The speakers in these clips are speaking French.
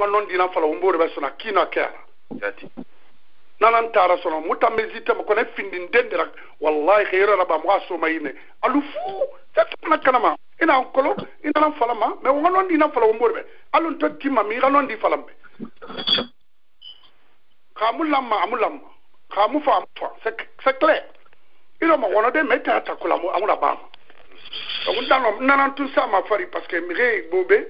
nga non dina fala umbore be sona kina kera yati nanan tara sono mutamezita mo kone findin dendera wallahi khayra raba mo aso mayne alufu tatna kanama ina kolo ina nan fala ma me nga non dina fala umbore be alun to timma mi nga non di fala be kamulamma amulamma kamu fa c'est clair ilo ma wona de meta ta kula mo amula ba donc nanan tout ça ma fari parce que mire bobé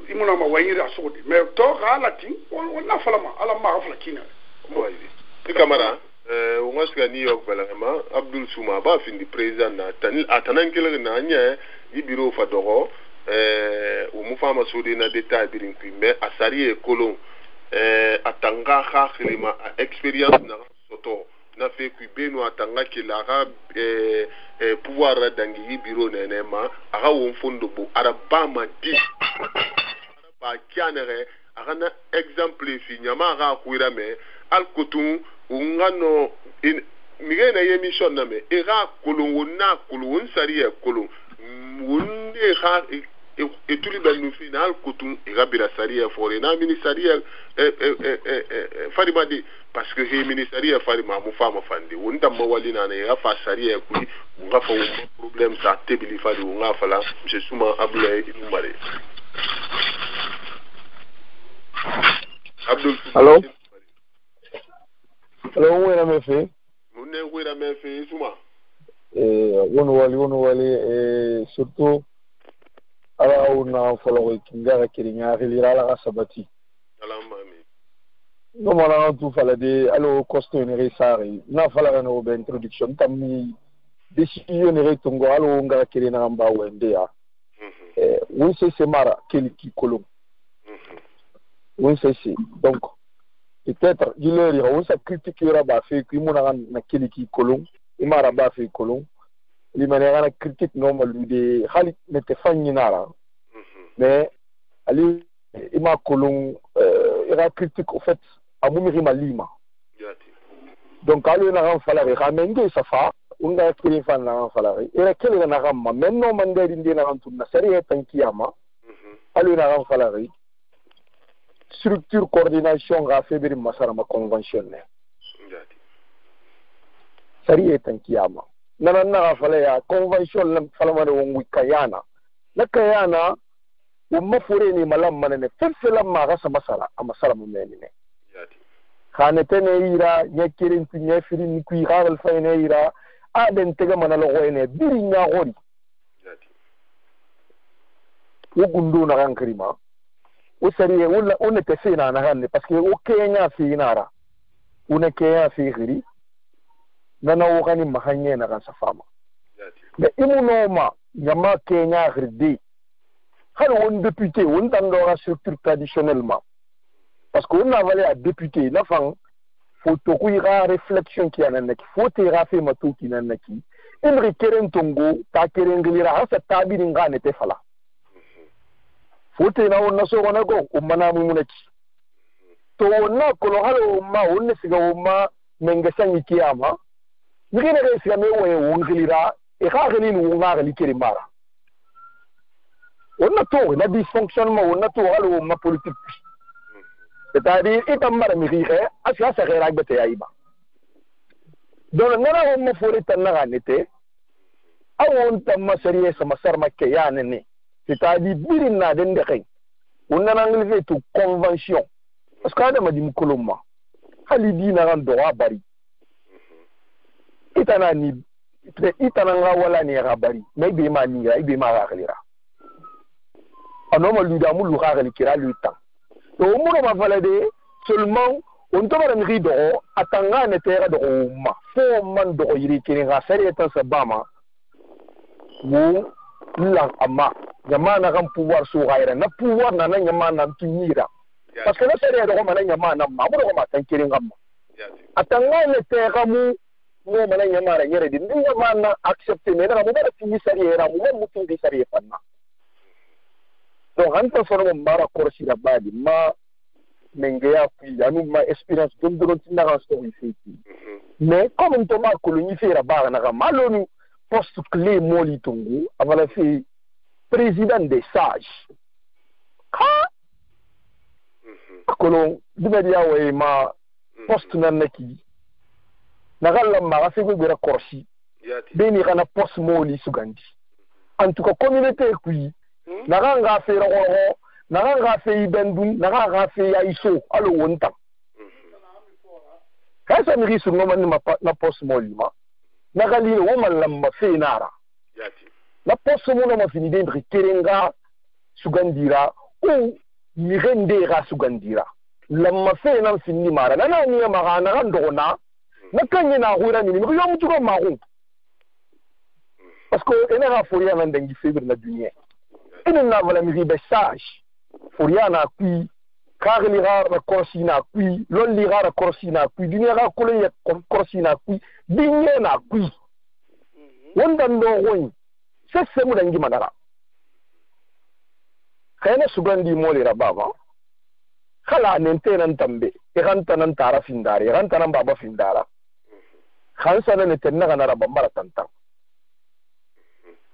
imuna ma wayira sodi mais to galati wala falama ala ma fala kina moy ti camara o ngaska ni yok balama Abdul Souma ba findi président na tanil atanan kele na nya yi biro fa dogo o mu fama sodi na détail birin puis mais asari e kolon atanga kha khilima expérience na soto na fait que beno atanga kilara pouvoir dangi biro nenema aga won fondo bo arabama di araba kianere aga na exemple fi nyama aga kuira me alkotum ungano mige na yemission na me era kolongo na kolon sari e kolon wonde ha etuli ben no final kotum era bira sari e fore na ministère farima di parce que he ministère farima mu fama fandi wonda mawali na ya fa sari e ku nga fa problème sa tebili fadi nga fala monsieur Souma Abdoulaye Idoumare Abdul Allô Allô wera me fe munne wera me fe Souma wono wali surtout ala una folo kinga kiringa hilira la sabati alamami no mala tu fala de allo costo ne resari na fala no be introduction tammi décision ne retongo allo nga kirina mba wende ya oui c'est mara keliki kolon oui c'est donc peut-être il y a une critique yora ba fait que mon na keliki kolon imara ba fait kolon li manera na critique normal de hali ne te fanyi nara mais ali ima kolon era critique au fait amumiri malima donc ali na ran fala ramenge safa unga kiri fan na fala era kele na ramma menno mande dinde na ran tunna sari tankiyama ali na ran fala structure coordination ga febri masara ma conventionnel sari tankiyama nana na fala ya convention lam fala ma wongu kayana na kayana umma fure ni malam manene fefela ma ga masala amasala mu menene khane tene ira nyakirin tu nyafiri ni ku iral fayne ira aden tega manalo goyne biri nya gori ugundu na kan krima usari wala one tefina na hanne parce que o kenya fi nara une kenya fi giri nana wogani mahanye na kan safama mais imunoma nyama kenya girdi har on député on dans la structure traditionnellement parce qu'on a valé à député la fin faut to ira réflexion qui en qui faut ira fait matou qui en qui imri keren tongo ta keren glira hasa tabiri ngane te fala faut na on so wona go umana mu munaki to wona ko lo halo ma wonna siga umma mengesanyi kiyama ngine re siga mewe wonglira e ka gani nu ngara likiri mara on a tout la dysfonctionnement on a tout halo ma politique c'est-à-dire itam mara mi rixe asya sa xera bete yayiba donc ngana on mo fori tan na nete awon tam ma sérieux sama sarma ke yanene c'est-à-dire birina den de xey on na ngli tout convention parce que adam di mukoloma hali dina ran do bari itana ni itana nga wala ni rabari mais be ma ni ga be ma ga khilira anoma luda mu lu ga likira luta to mu ma valade seulement on to bara ngi do atanga ne tera do ma fo man do yiri kini ga sare ta sabama mu la ama nyama kan pouvoir so gaira na pouvoir na nyama na tinira parce que na sare do ma na nyama na ma do ma tan kiri ngam atanga ne tera mu mo ma na nyama ra nyere di nyama na accepter me na mo bara tingi sare ra mo mo tingi sare panna donc anta soro mara korsi da badi ma mengeya puis anu ma expérience dum dum tinna ran so ici mais comme on toma colonie fera ba na malonu poste clé moli tongu avala fi président des sages ha kolon dimedia we ma poste nan neki nagalla ma ga fego bera korsi beni kana poste moli sugandi en tout cas communauté kui naganga fe ro naganga fe ibendun naganga fe yaiso alo wonta kasa mi risu no man na poste moli ma nagali wo malam ma fe nara la poste mo ma fini de kerenga sugandira ou mi rendera sugandira lamma fe nan finni mara nana ni ma na ndona na kanye na hura ni mi yo mutugo magu parce que ene ra foria nan dangi febre na dunia ene na vala mi ribe sage foria na kui karli ra korsi na kui lol li ra korsi na kui dunia ra kolo ya korsi na kui binye na kui wonda ndo woni se mu dangi madara kayna sugandi mole ra baba kala nente nan tambe iranta nan tara findare iranta nan baba findara khansa nan tenna kana ra bambara tantan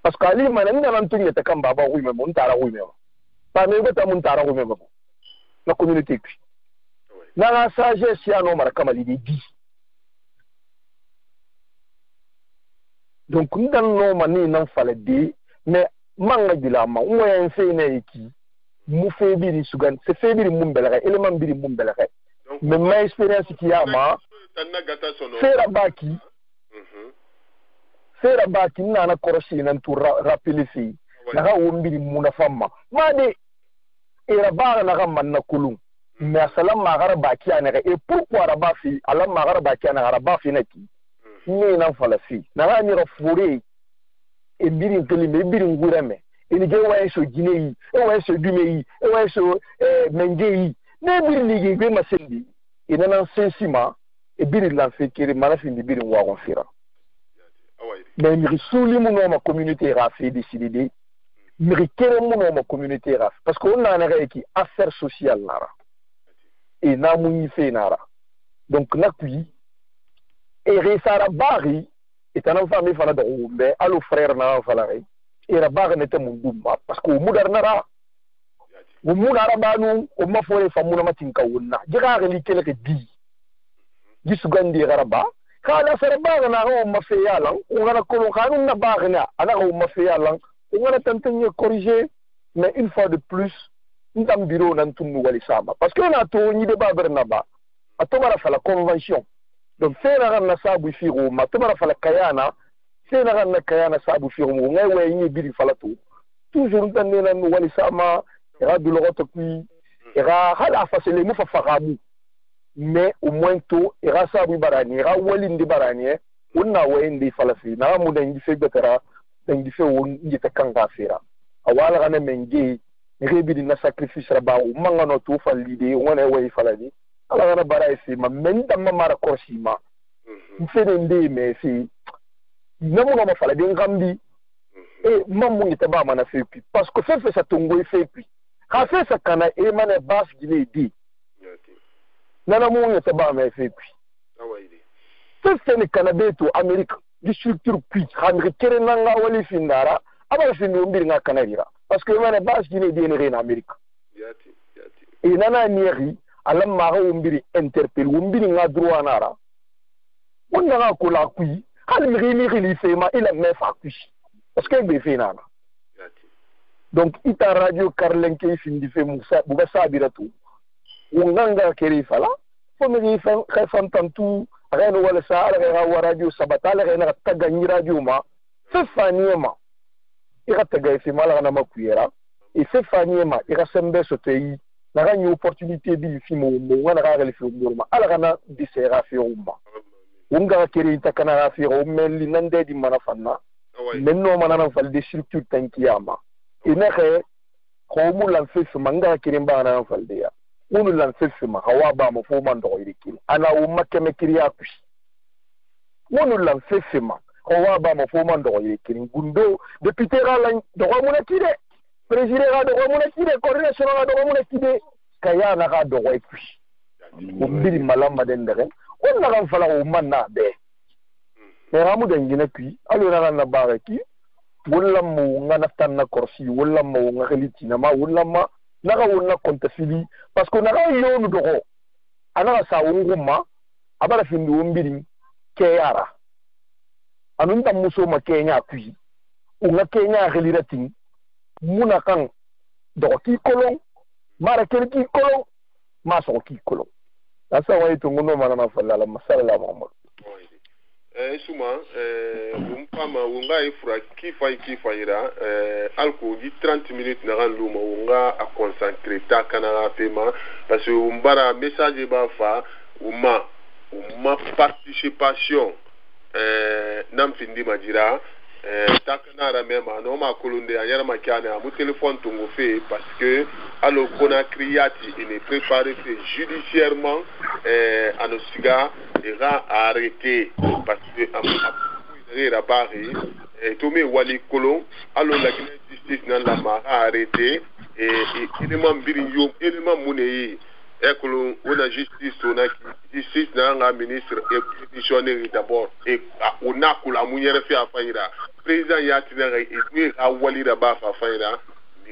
parce que ali manan nan tunye ta kan baba wi me mun tara wi me pa me gota mun tara wi me ba na communauté ki na la sagesse ya no mara kamali di donc ndan no mani nan fale di mais manga dilama moyen fene ki mu febiri sugan se febiri mun belaga element biri mun belaga mais ma expérience ki ya ma sera baki nana korosi nan tu rappeler fi naga wombiri muna famma ma de era bara naga manna kulum mais salam magara baki anaga et pourquoi raba fi alam magara baki anaga raba fi naki ni nan fala fi naga ni rafure e biri ntelime biri ngurame ini je wa so gineyi e wa so dumeyi e wa so mengeyi ne biri ligi be masendi ina nan sensima e biri la fe kiri mala fi biri wa konfira mais mi risuli mu no ma communauté rafi décider mi rikere mu no ma communauté raf parce que on a na ki affaire sociale nara et na mu ni fe nara donc nakui e resara bari et un famille fala do be allo frère na fala ray era baga nete mundumba parce que mudar nara o mudara banu o mafore famuna matinka wonna jira ga likele ke di sugandi garaba kana serba na o mafia lan o ngana ko kanun na baga na ana o mafia lan o ngana tantanye corriger mais une fois de plus ndam bureau nan tunu wali sama parce que na to ni de baber na ba atomara fala convention donc c'est na sabu firo matomara fala kayana c'est na kayana sabu firo ngai we ni biri fala to toujours tanne na wali sama era du logoto qui era hala fasele mu fa faramu mais au moins to era sabu barani era wali ndi barani unna we ndi fala fi na mu dangi fe betara dangi fe won ndi ta kanga fira awala kana mengi rebi na sacrifice raba o mangano to fa lide wona we fala ni ala kana bara isi ma menda mara korsima mfede ndi me fi namu na fala de ngambi e mamu ni taba mana fe pi parce que fait ça tongo fait pi ka fait ça kana e mana bas gine di nana mu ni taba me fait pi awaidi fait ni Canada to Amerique di structure pi hamri kere nanga wali findara aba findu mbiri nga kanadira parce que mana bas gine di ni en Amerique yati e nana nieri alam ma ga mbiri interpel mbiri nga droit nara wonna nga kula kui hal mi li fema ila me fa kui parce que be fena donc ita radio karlenke findi fe musa buga sabiratu wonganga keri fala fo mi fa khafan tantu reno wala sa ala radio sabatala rena taga ni radio ma fe faniema ira taga fe mala na makuyera e fe faniema ira sembe sotei na gagné opportunité bi fi mo wana ga le fi mo ma ala kana disera fi umma unga kiri takana fi o melli nande di mana fanna menno mana na fal de structure tankiyama ina khe ko mu lan fi manga kiri ba na fal de ya unu lan fi ma hawa ba mo fo man do irikil ana umma keme kiri ya kushi unu lan fi ma hawa ba mo fo man do irikil gundo député ra lan do mo na kide président ga do mo na kide coordination ga do mo na kide kaya na ga do way kushi o biri malama den dere on na kan fala o manna be e ramu den gina kui alo na bare ki wala mo ngana tan na korsi wala mo ngakhliti na ma wala ma naga wonna konta fili parce que naga yonu dogo anaga sa wunguma abara findi wombiri ke yara anunta muso ma Kenya kui unga Kenya geliratin muna kan dogo ki kolon mara kelki kolon ma so ki kolon asa wayi to ngono mana falla la masala Muhammad suma umpama unga ifura kifaira alko gi 30 minutes na ran luma unga a concentrer ta kana paiement parce que umbara message ba fa uma participation nam findi majira ta kana ra mema no ma kolonde anyara makane amu téléphone tungu fait parce que allo Conakry yati il est préparé judiciairement à nos cigares ira arrêté parce que il a barré et Tomé Wali Kolon allo la justice nan la mara arrêté et élément birinyo élément monnaie et Kolon on a justice nan la ministre et pétitionnaire d'abord et on a ko la munyere fait afaira président yatinere et puis a Wali Raba afaira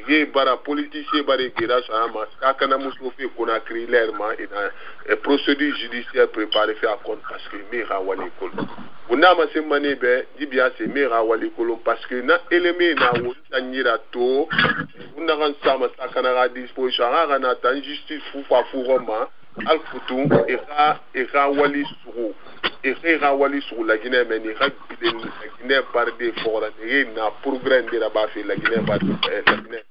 ni bara politicien bare gira sama kakana musofi Conakry clairement et procédure judiciaire préparée fait à compte parce que mira Wali Kolon on ma semane be dibia c'est mira Wali Kolon parce que na élément na wutanyira to on a ran sama sakana à disposition na tan justice fufa furoma al futu ira Wali suru ira Wali suru la Guinée mais ni la Guinée par des forts na programme de la base la Guinée par la Guinée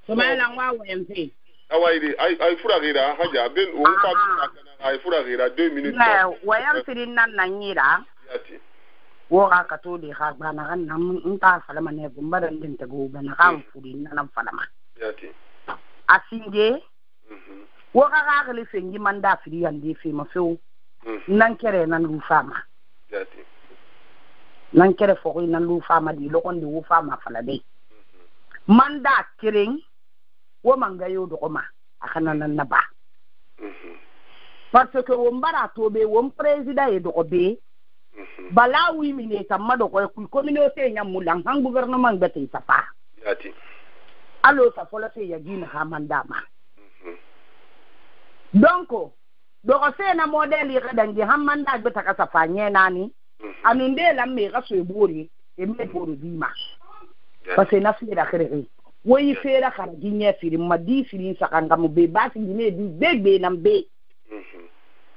Soma la wa WMP awaidi ay furagira haja ben o fa ay furagira 2 minutes na wayam sirin nan nanyira yati wo ga ka to de ga bana kan nan nta falama ne gumbara din ta go bana kan furin nan falama yati asinge wo ga le fengi manda firi yande fe ma few nan kere nan lu fama yati nan kere fo nan lu fama di lo kon di wo fama fala de manda kiring wo manga yo do ma akana nan na ba parce que wo mbara to be wo président e do be bala wi mine tamma do ko communauté nyamulang hang gouvernement bete sapa yati allo sa fola te ya gina ha mandama donc do ko se na model yi kadangi hamanda beta ka sapa nyena ni anunde la me ka so ebori e me boro dima parce que na fira khere wo yi fera kara ginye firi madi firi sakanga mo be basi ngine di bebe nambe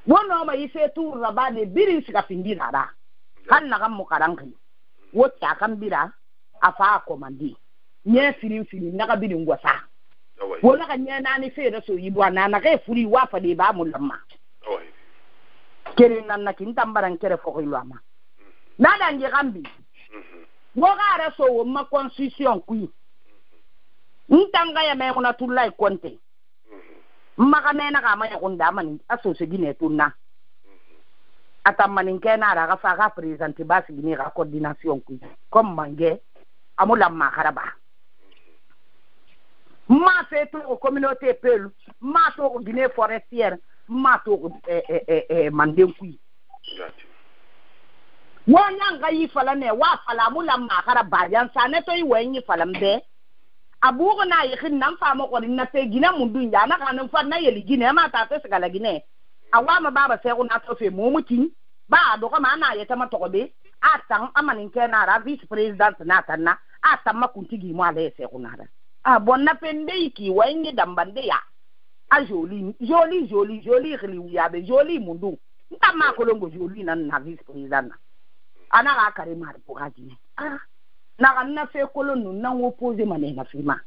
wono ma yi fe tour raba de biri sika findira da kan na kam mo karangi wo ta kan bira afa komandi nye firi na ka biri ngwasa wo na ka nye na ni fera so yi bwana na ka furi wa fa de ba mo lamma kere nan na kin tambaran kere fo ko ilwama na da nge gambi wo ga ra so wo ma constitution kui ntanga ya me kuna tulai konte maka mena kama ya kunda mani aso se gine tunna atamani kena ra ga fa ga president basi gine ga coordination kui comme mange amula makaraba ma fe to communauté pelu ma to gine forestière ma to manden kui wanyanga yi fala ne wa fala mula makaraba yan sane to yi wenyi fala mbe abugo na yikin nan fa mo ko na te gina mundu ya na kan fa na yeli gina ma ta te sala gine awa ma baba se ko na to fe mo mutin ba do ko ma na yeta ma to ko be atan amanin ke na ra vice president na tanna atan ma kuntigi mo ale se ko na ra a bon na pende iki wa ngi dambande ya a joli khli ya be joli mundu nta ma ko longo joli nan na vice president ana ga kare ma ko ga gine na ganna fe kolonu na opposé mané na fima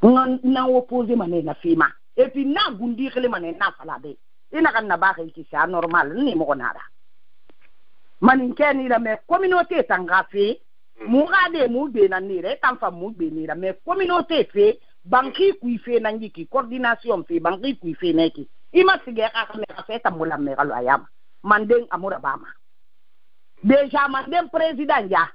na opposé mané na fima et puis na gundi khele mané na falade ina kan na ba ki sa normal ni mo konara manin keni la me communauté tanga fe mu gade mu be na ni re tan fa mu be ni la me communauté fe banki ku fe na ngiki coordination fe banki ku fe neki ima sige ka ka me ka fe tamula me galo ayam manden amura bama déjà mandem président ya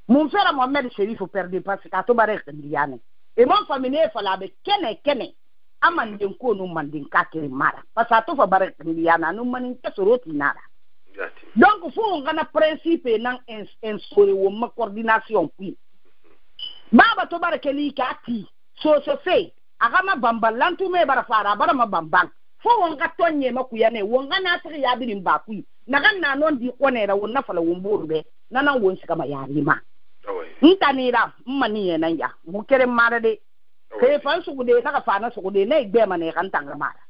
mon frère Mohamed Chérif perdre parce que to bare ndiane et mon famille fala be kene amandem ko no mandin ka kere mara parce que to fa bare ndiana no manin kesoroti nara donc faut ngana principe nan en sori wo ma coordination puis baba to barakeli kati so fe agama bambalantu me bara fara bara ma bambang fo wonga tonye makuya ne wonga na tri ya birin bakui naga na non di konera wonna fala womburbe nana won sika ma yarima ntanira mmani ye nan ya mukere marade ke fan su gude naga fana su gude ne igbe ma ne kan tanga mara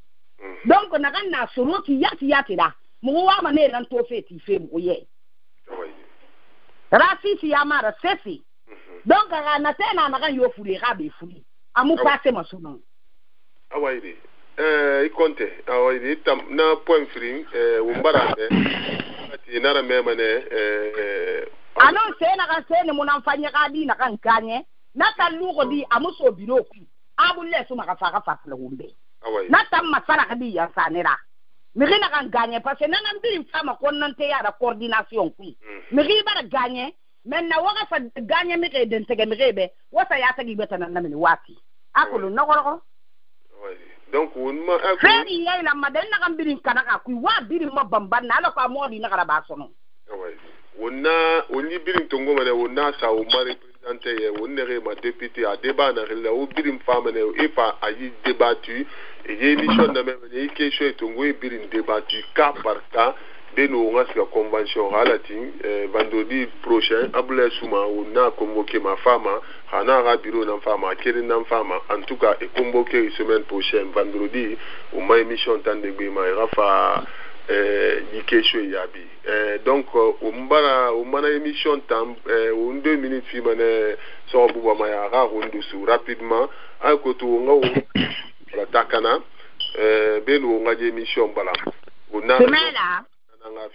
donc naga na suruki yati da mu wa ma ne nan to feti fe mu ye rafisi ya mara sefi donc na tena naga yo fuli gabe fuli amu passe masuno awaidi ikonte awaidi tam na point free umbarande ati nara memane anon sena kan sene munamfanya kadi na kan kanye na talugo di amuso biro ku abulle su maka faka fasla wumbe na tam masala kadi ya sanera mirina kan ganye parce que nanan bi fama konnan te ya da coordination ku miri bara ganye men na waga fa ganye mi ke den tege mi rebe wasa ya tagi beta nan namini wati akulu nagoro donc wonma feri yai la maden na kan birin kanaka ku wa birin mabamban na ala ko amodi na kala basono wonna wonni birin tongo mane wonna sa o mari présenté ye wonne re ma député a débat na rela o birin femme ne e fa ayi débattu et ye émission na même ne question tongo e birin débattu cas par cas de nous la convention relative vendredi prochain abule souma wonna convoqué ma femme hana ra bureau na femme kiri na femme en tout cas et convoqué semaine prochaine vendredi au ma émission tande gbe ma rafa yikesho yabi donc umana émission tam 2 minutes fi mané so buba maya ra rundusu rapidement à côté nga la takana benu nga émission bala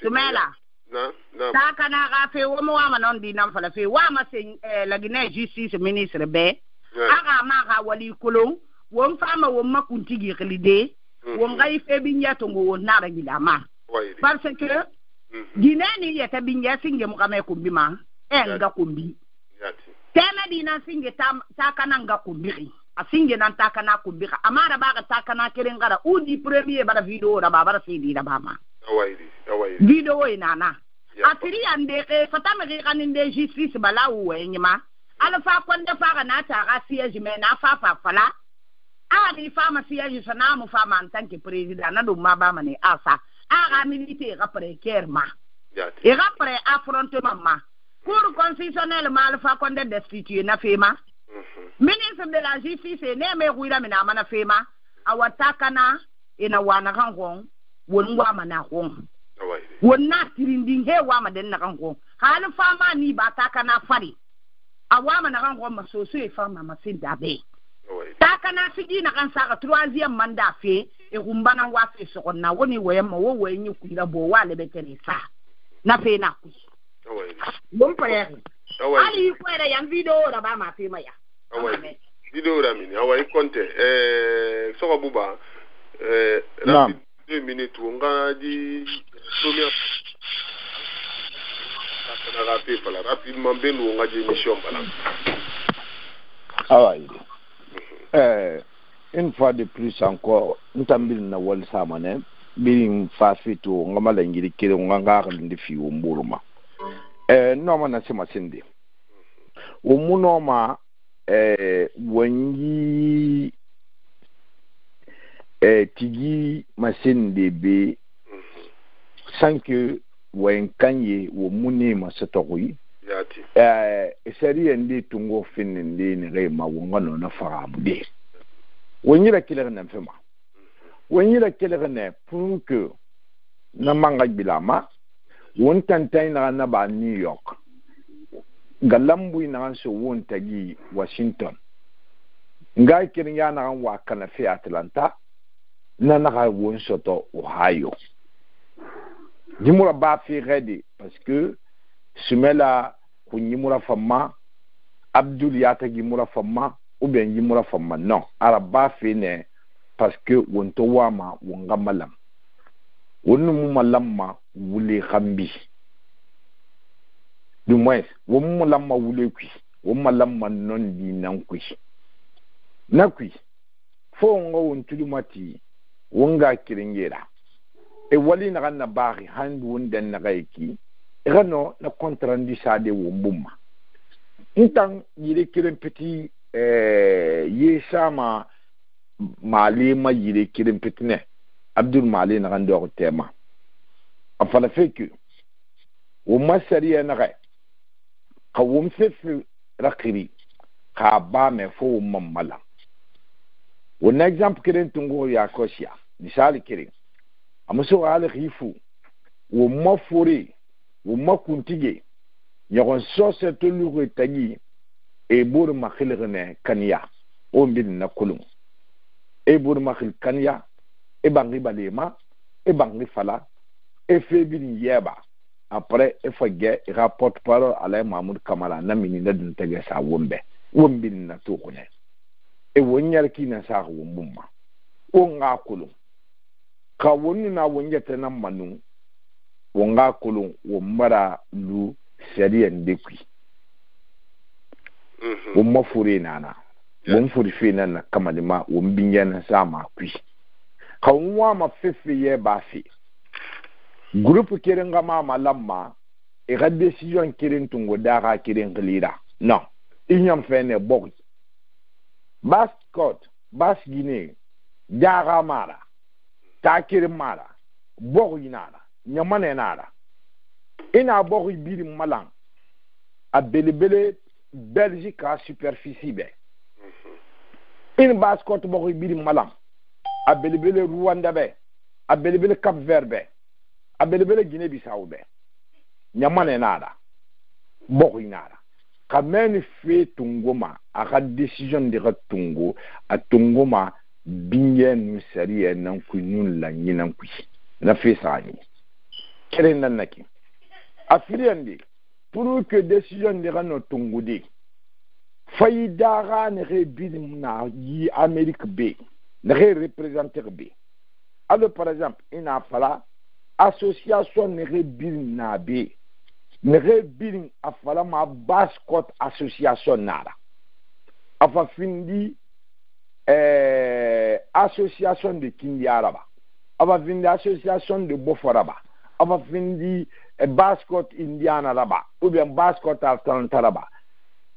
Tumela na takana ga fe wo mo wa non di nam fala fe wa ma se la Guinée justice ministre be aga ma ga wali kolon wo mfama wo makuntigi khilide wo ngai fe binya tongo wo nara gidama parce que Guinée ni yeta binya singe mu kame kumbi ma nga kumbi tema dina singe takana nga kumbi asinge nan takana kumbi amara ba ga takana kerengara udi premier bara video da baba sidi da bama video inana atiri ande ke fatama ke kaninde justice bala uwenyima alfa kwanda faga na ta ga siege me na fa fala ari fama siege sana mu fama en tant que président na do mabama ne asa aga milité après kerma et après affrontement ma cour constitutionnel ma alfa kwanda destitué na fema ministre de la justice ne me guira mina mana fema awataka na ina wana kangon wonwa mana hon wonna tirindi he wa maden na kangon halu fama ni ba taka na fari awama na kangon masoso e fama masinda be taka na sigi na kan saka 3e mandat fe e kumbana wa fe so na woni wayema wo wayenyi kuira bo wale betere sa na fe na ku bon pare ali ko era yan video da ba ma fe maya video ramini awai konte so buba rapide 2 minutes on di premier rapidement ben on di émission bala une fois de plus encore ntambil na wal samane birin fafito ngamala ngiri kire nganga ndi fi wombuluma noma na sema sindi womunoma wanyi tigi masin debe sans que wen kanye wo muni masatoi yati seri ende tungo fininde ni rema wongano na farabude wonyira kilere na fema wonyira kilere ne pour que na manga bilama won tantai na ba New York galambu na so won tagi Washington ngai kirin ya na wa kana fi Atlanta na na won soto Ohio dimura ba fi ready parce que sumela kunyimura fama Abdul yata gimura fama ou bien gimura fama non araba fi ne parce que won to wama wonga malam wonu mu malamma wuli khambi du moins won mu malamma wuli kwi won malamma non di nan kwi na kwi fo ngo won tudumati wonga kiringera e wali na ganna bari handu won den na gaiki rano na contrandi sade wombuma Intan yire kiren petit yesama mali ma yire kiren petit ne Abdul Mali na gando tema afala feki wo masariya na ga kawum fefe rakiri ka ba me fo mamala un exemple kiren tungo ya kosia misali kiren amuso ala khifu wo mafuri wo makuntige yagon sose to lugo tagi e bur makhilgne kanya o bin na kulum e bur makhil kanya e bangi balema e bangi fala e fe bin yeba après e fogge rapport parole ala Mahmoud Kamara na mini na dun tege sa wombe wombin na to ko ne e wonyar kina sa wombumma o nga kulum ka wonni na wonjete na manu wonga kulum wombara lu seriyan dekwi womma fure nana wom fure fina na kamalima wombinya na sama kwi ka wonwa ma fefe ye bafi groupe kirenga ma malamma e ga decision kiren tungo daga kiren glira non inyam fene bok bas court bas guinée daga mara takir mara bok inara nyamane nara ina bok biri malang a belebele Belgique a superficie be in bas court bok biri malang a belebele Rwanda be a belebele Cap Vert be a belebele Guinée Bissau be nyamane nara bok inara kameni fe tungoma aka decision de tungo a tungoma binyen sariya nan ku nun la nyinan ku na fe sani keren nan naki afriande pour que decision de no tungo de faida ga ne rebidim na yi Amerique be ne représenter be alors par exemple ina fala association ne rebidim na be nere biling afala ma bascot association nara afa findi association de Kindiaraba afa findi association de Boforaba afa findi bascot Indiana Raba ou bien bascot Atlanta Raba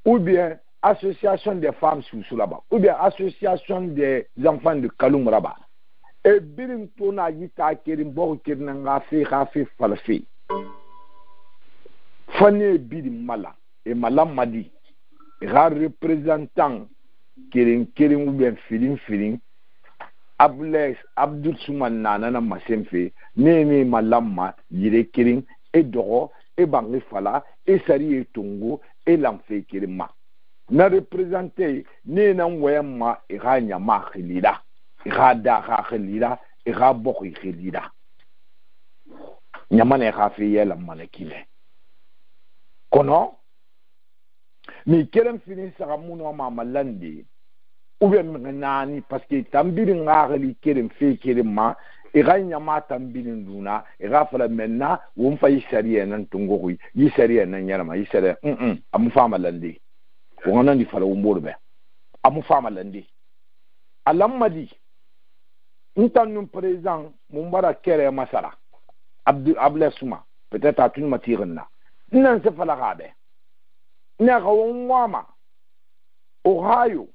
ou bien association des femmes sous là-bas ou bien association des enfants de Kaloum Raba et biling tona yita kerim bo kirnanga fi khafi falfi Fane bidi mala et malam madi ra représentant kirin ou bien feeling Abdul Souman nana masemfe ne malamma yire kirin e doro e bangi fala e sari e tungo e lamfe kirima na représenter ne na wema e ra nyama khilida e ra da khilida e ra bokhi khilida nyama ne khafi yela manakile kono mi kerem fini saka muno ma malandi ou bien nani parce que tambiri ngali kerem fe kerem ma e ganya ma tambiri nduna e ga fala menna won fa yisariya nan tungoyi yisariya nan yarama yisariya amu fa malandi wona ndi fala umurbe amu fa malandi alamadi intanu président mumbara kere masara Abdesuma peut-être atun matirna nan se fala gabe na ga wonwama Ohio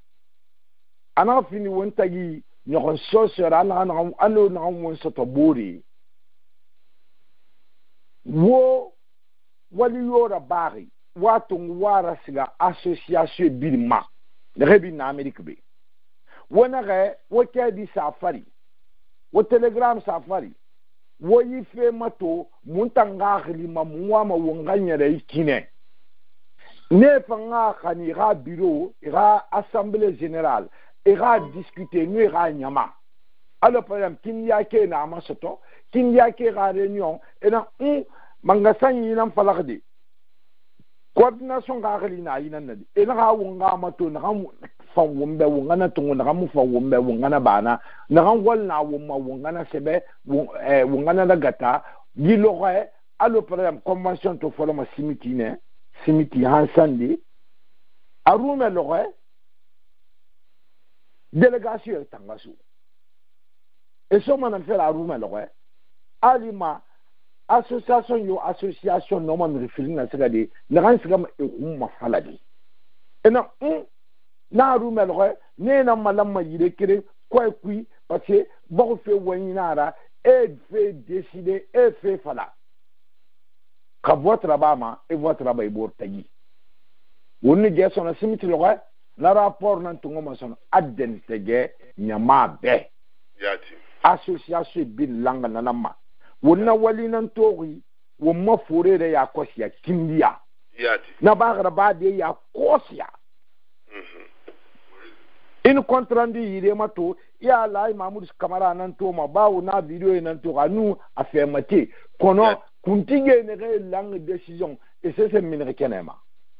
ana fini wontagi nyokon sosera na ano na won soto bori wo wali yora bari watung wara siga association bilma rebi na Amerique be wona ga wokedi safari wo telegram safari wo yife mato muntanga khilima muwama wonganyere ikine ne fanga khani ga bureau ga assemblée générale ga discuter nu ga nyama alors par exemple kinya ke na masoto kinya ke ga réunion et na mangasanyi nan falakde coordination ga khilina yinan nadi et na ga wonga mato na fan wombe wongana tungu na mu fa wombe wongana bana na wal na womma wongana sebe wongana da gata yiloxe alo par exemple convention to foloma simiti hansandi arume loxe délégation tangasu et so man faire arume loxe alima association no man refiling na segadi na kan sigam e umma faladi ena na rumel ne na malama yire kire quoi qui parce que bon fait waninara et fait décider et fait fala ka votre bama et votre bay bor tagi wonni ge sona simiti lo na rapport nan tungo mason adden tege nyama be yati association bin langa nanama wonna wali nan tori wo ma forere ya kosia kimbiya yati na bagra ba de ya kosia in contrandi yire mato ya lai Mahmoud Kamara nan to ma bawo na video nan to anu afirmate kono kuntige ne re langue décision et c'est minre kenema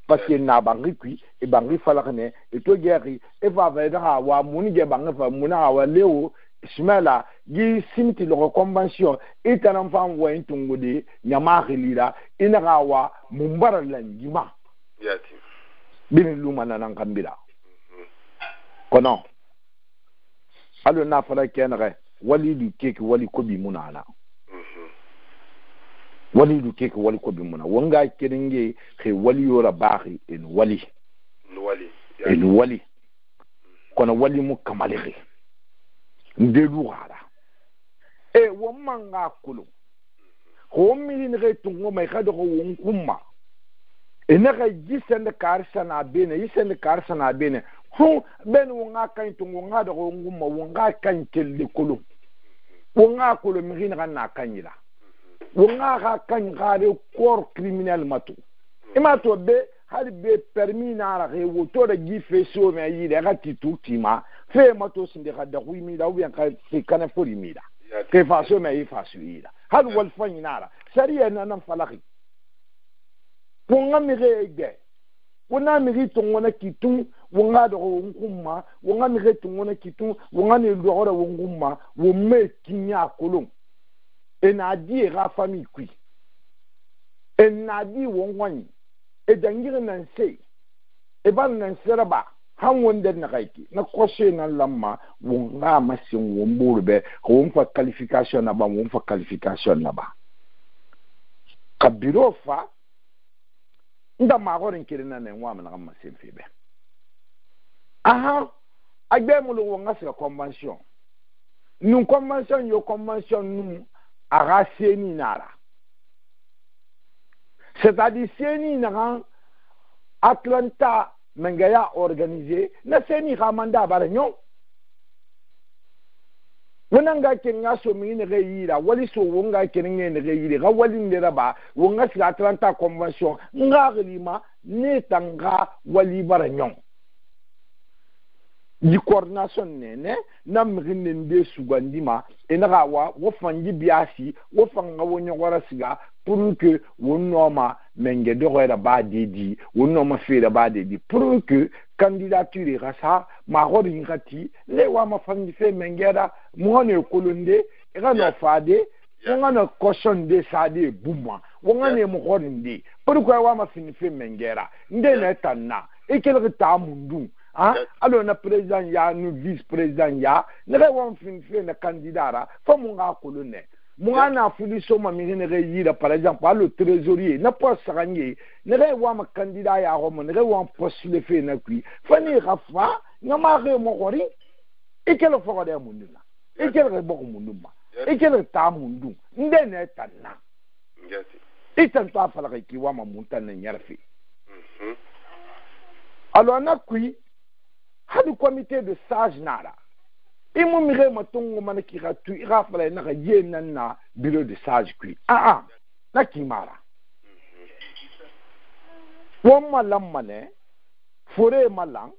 parce que na bangi kui e bangi falakne e to geri e va va wa muni ge bangi fa muna wa leo Ismaila gi simti lo convention e tanam fam wa intungudi nyama khilira ina gawa mumbara langima yati bin lumana nan kambira kono alo na fara kenre wali du keke wali kobi munana wali du keke wali kobi muna wanga keringe ke wali yora bahi en wali kono wali mu kamalere ndelu hara e wo manga kulu ko mi ni re tungo mai khado ko wonkumma e na ga jisende karsana bene yisende karsana bene hu ben wonga kan tungo ngado ko ngumma wonga kan kelle kulu wonga kulu mi hina na kanila wonga ka kan gare corps criminel matu imato be hadi be permis na ra re woto da gife so me yi da ga titu tima fe mato sinde ga da huimi da ubian ka se kana fori mida ke fa so me yi fa su ida hadi wal fanyi nara sariya nan falaki wonga mi re ge wona mi ri tongona kitu wonga do ngumma wonga mi re tongona kitu wonga ne do ora wongumma wo me kinya kolon ena di ra famille kui ena di wongwani e dangire nan sei e ban nan seraba han wonde na kaiki na koshe nan lamma wonga masin womburbe won fa qualification na ba won fa qualification na ba kabiro fa nda magorin kirina ne wa mana masin fibe aha agbe mu lo wonga se convention nun convention yo convention nu aga seni nara c'est-à-dire seni nara Atlanta mengaya organisé na seni ramanda baranyo wonanga kenga so mi ne reira wali so wonga kenenge ne reira ga wali ndera ba wonga si Atlanta convention nga rima ne tanga wali baranyo di coordination ne na mrinne nde sugandima enara wa wo fangi biasi wo fanga wonyo wara siga pour que wonnoma menge de roida ba dedi wonnoma fera ba dedi pour que candidature rasa ma hori ngati le wa ma fangi fe mengera mo ne kolonde era no fade wonga no caution de sade buma wonga ne mo horinde pour que wa ma fini fe mengera nde na tanna e kele ta mundu alors na président ya nu vice président ya ne re won fin na candidara fa mo nga kolone mo na fuli so ma mi ne re yira par exemple le trésorier na pas saranye ne re wa ma candidat ya ho mo ne re won postuler fe na kui fa ni rafa na ma re mo gori e kele fo de mundu na e kele bo mundu ma e kele ta mundu nde ne tanna ngati e tan ta fa la ki wa ma muntan na nyarfi alors na kui hadi comité de sage nara imu mire matongo manaki ratu irafala na yena na bureau de sage kui na kimara won malam mane fore malang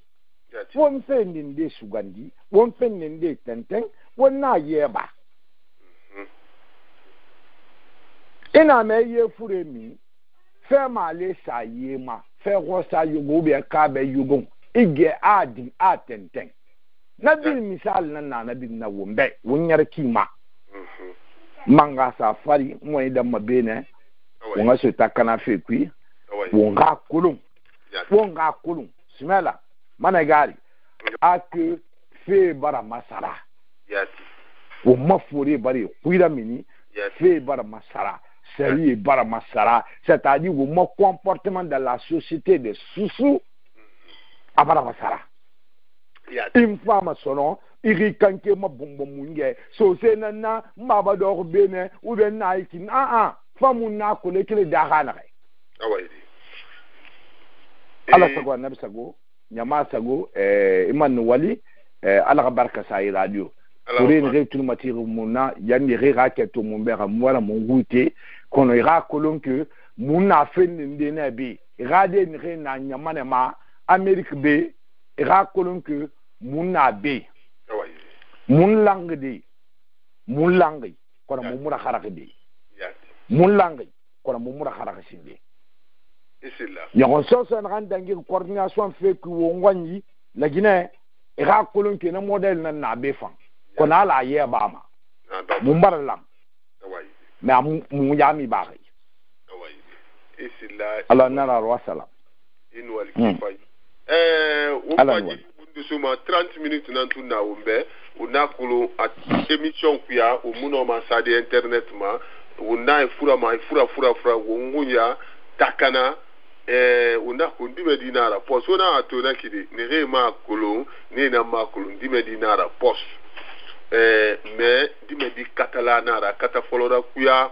won fendinde sugandi won fendinde tenten won na yeba ina me ye fure mi fe ma le sa yema fe rosa yugo be ka be yugo ige adi atenten na bil misal na bil na wombe wonyar kima manga safari moy da mabene wonga so takana fe kui wonga kulun simela mana gari ake fe bara masara o mafuri bari kuira mini fe bara masara sérieux bara masara c'est-à-dire le comportement de la société de sous abara masara infama sono iri kanke mabombo munge so se na mbaba do bene ou ben na ikin famu na ko le kile da hana kai awaidi ala sago nabi sago nyama sago iman wali ala barka sai radio kuri ni retul matiru muna yani rira keto mumbera mwala mungute kono ira kolonke muna fendi ndena bi rade ni re na nyama ne ma Amerique be ira kolonke muna be mun langdi mun langi kono mumura kharakdi mun langi kono mumura kharakshinde isilla yakon soso na dangi coordination fait que wongwanyi la Guinée ira kolon ke na model na be fan kono ala ye bama mumbar lam mais mu yami bari isilla ala nara wa salam in wal kifay ufaji suma 30 minutes nantu na umbe unakulu at émission kuya umuno ma sadi internet ma una fura wongunya takana unaku ndime dinara post ona atona kidi nere ma kulu ni na ma kulu ndime dinara post mais ndime di catalana ra kata folora kuya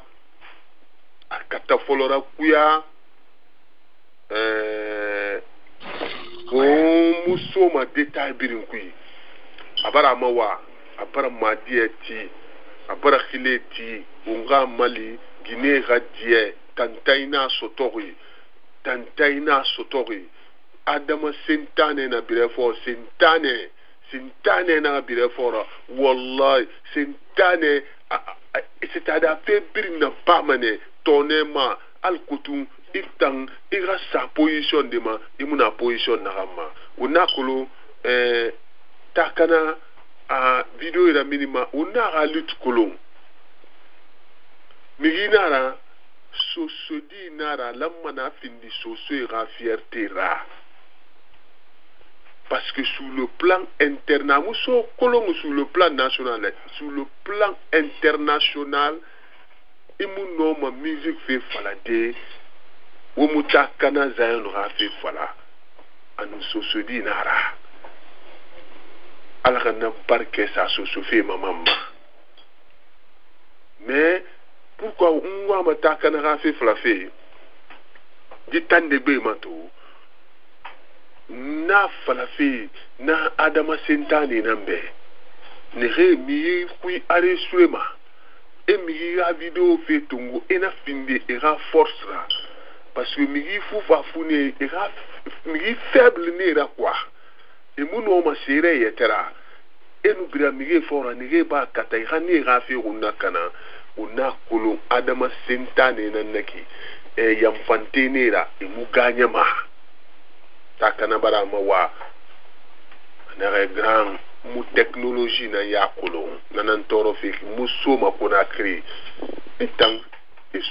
muso ma detail birin kui abara mawa abara madieti abara khileti unga mali Guinée radie tantaina sotori adama sentane na birefo sentane na birefo wallahi sentane c'est-à-dire fait birin na pamane tonema alkutum itang ira sa position de ma imuna position na rama unakulu takana a video ira minima unara lutte kolon miginara sosodi nara lamana findi soso ira fierté ra parce que sur le plan international muso kolon sur le plan national sur le plan international imuno ma musique fait falade Umuta kana zayon rafi fala anu sosodi nara ala kana barke sa sosofi mamama mais pourquoi unwa mata kana rafi fala fe ditande be mato na fala fe na adama sentani nambe ne re mi kui are suema e mi a video fe tungo ena finde era force ra parce que migi fufa fune migi faible ne ra quoi et muno ma sere yetera et nous bira migi fora ne ba kata ihani ra fi unna kana unna kulu adama sentane nanaki e yamfante ne ra e mu ganya ma takana bara ma wa na grand mu technologie na ya kulu nanan toro fi muso ma kona kri etang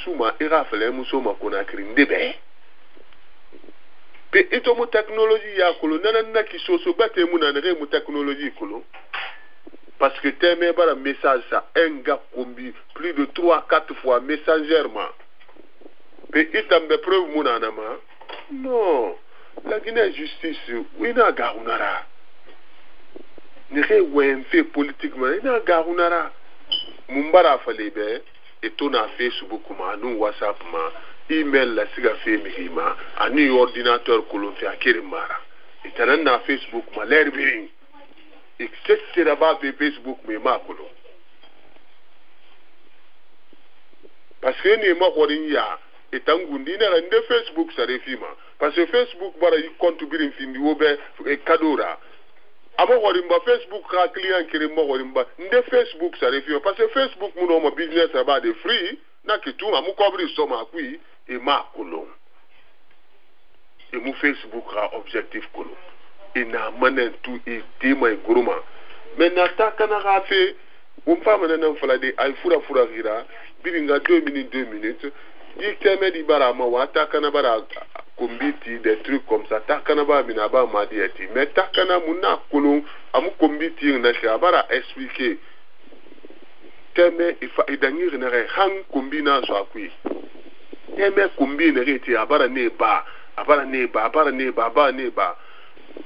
suma irafele muso makona krindebe pe ito mu technologie ya kolo nana ki soso bate mu na re mu technologie kolo parce que teme bara message ça un gars combi plus de 3-4 fois messagèrement pe itambe preuve mu na ma non la Guinée justice wina garunara ne re wenfe politiquement ina garunara mumbara falebe et na Facebook ma nu WhatsApp ma email la siga fe mihima ani ordinateur kolonfi akiri mara itanan na Facebook ma lerbiring etc ba be Facebook me ma kolo parce que ni ma korin ya etangundi na rende Facebook sare fima parce que Facebook bara yi compte birin findi wobe e kadora amo warimba Facebook ka client kiri mo warimba nde Facebook ça refio parce que Facebook muno mo business about the free na kitu amu cover so ma kui e ma kolon e mu Facebook ka objectif kolon e na manen tu e tema e groma mais na ta kana rafe on pa manen fala de ay fura gira biringa 2 minutes di teme di bara ma wa ta kana bara kombiti des trucs comme ça takana ba minaba madiati mais takana muna kolon amu kombiti na shabara expliquer teme ifa idangir na re hang kombina so akui teme kombina reti abara ne ba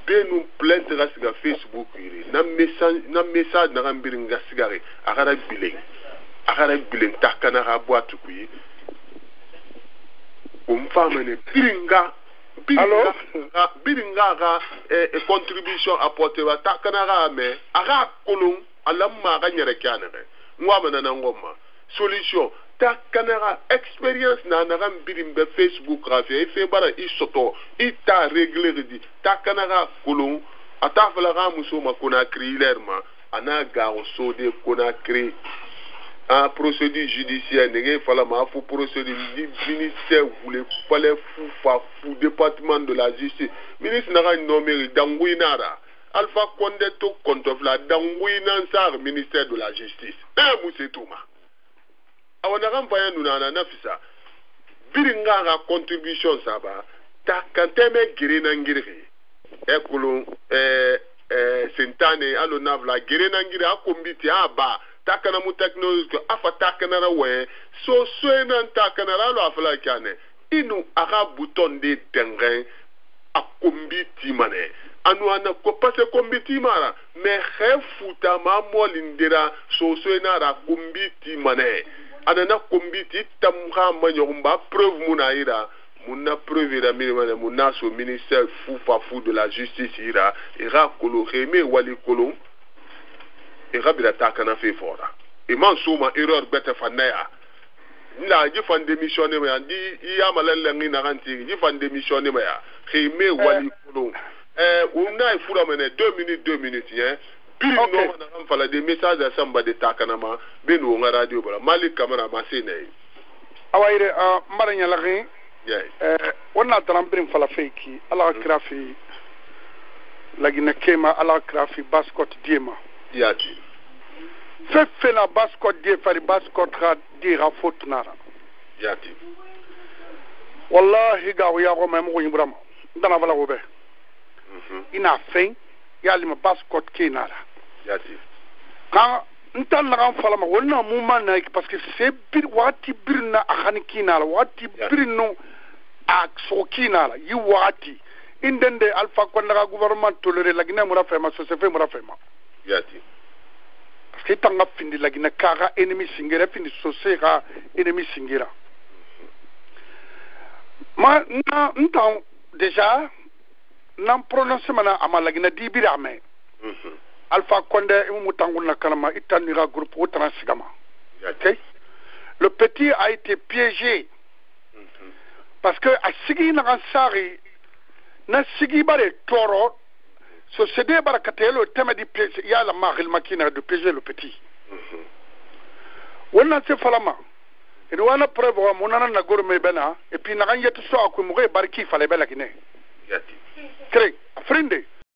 benu plainte ga siga Facebook iri na message na gambirin ga sigare agara bilen takana ga boatu kuyi umfamene biringa ga contribution apporter wa takana ga me aga kolon alamma ga nyere kanere ngwamana na ngoma solution takana experience na gam birimbe Facebook rafi fe bara isoto ita régler di takana kolon atafala ga musoma kona krilerma ana ga osode kona kri a procédure judiciaire nege fala ma fu procédure ministère voulait fallait fou département de la justice ministre na nommé danguinara Alpha Condé to kontofla danguinan sar ministère de la justice musetuma awana rampaya nuna na fisa biringa ga contribution saba ta kanteme girina ngiri ekulu sentane alo navla girina ngiri akombiti aba takana mu technology afa takana rawe so ena takana alo afala kane inu aga bouton de terrain akombiti mane anu ana ko passe kombiti mara me khefuta ma molindira so ena ra kombiti mane anana kombiti tamha manyomba preuve munaira muna preuve ira minimane muna so ministère fou de la justice ira kolo kheme wali kolo rabira takana fe fora iman suma erreur bete fanaya la ji fan démissionner ma di ya malalla ngi na ganti ji fan démissionner ma ya kheme wali kolo una ifura mene 2 minutes hein biri no na kan fala des messages à samba de takana ma benu nga radio bala malik kamera ma sene awayre maranya la rin wonna tramprim fala feki ala krafi lagina kema ala krafi baskot diema yati fe na baskot die fari baskot ra dira fotnara yati wallahi ga ya ko mem ko ibrahim dana bala ko be ina fen ya lima baskot kinara yati kan ntan na fala ma wonna mu man na parce que c'est bir wati birna akhani kinala wati birno ak so kinala yi wati indende alpha konda gouvernement toléré lagina mura fema so se fe mura fema yati parce que tanga findi lagina kara ennemi singira findi so se ga ennemi singira ma na ntan déjà nan prononcer mana ama lagina dibira me Alpha Condé Mutanguna Kanama Itanira groupe au Transigama. Okay? Le petit a été piégé. Parce que à Sigi Naransari, na Sigi Bare Toro, ce CD Barakate, le thème du piégé, il y a la marque makina de piéger le petit. On a fait Falama. Et on a preuve, on a un gourmet bena, et puis n'a rien de soi à Kumure Barki fallait bella Guinée. Cré, friendé.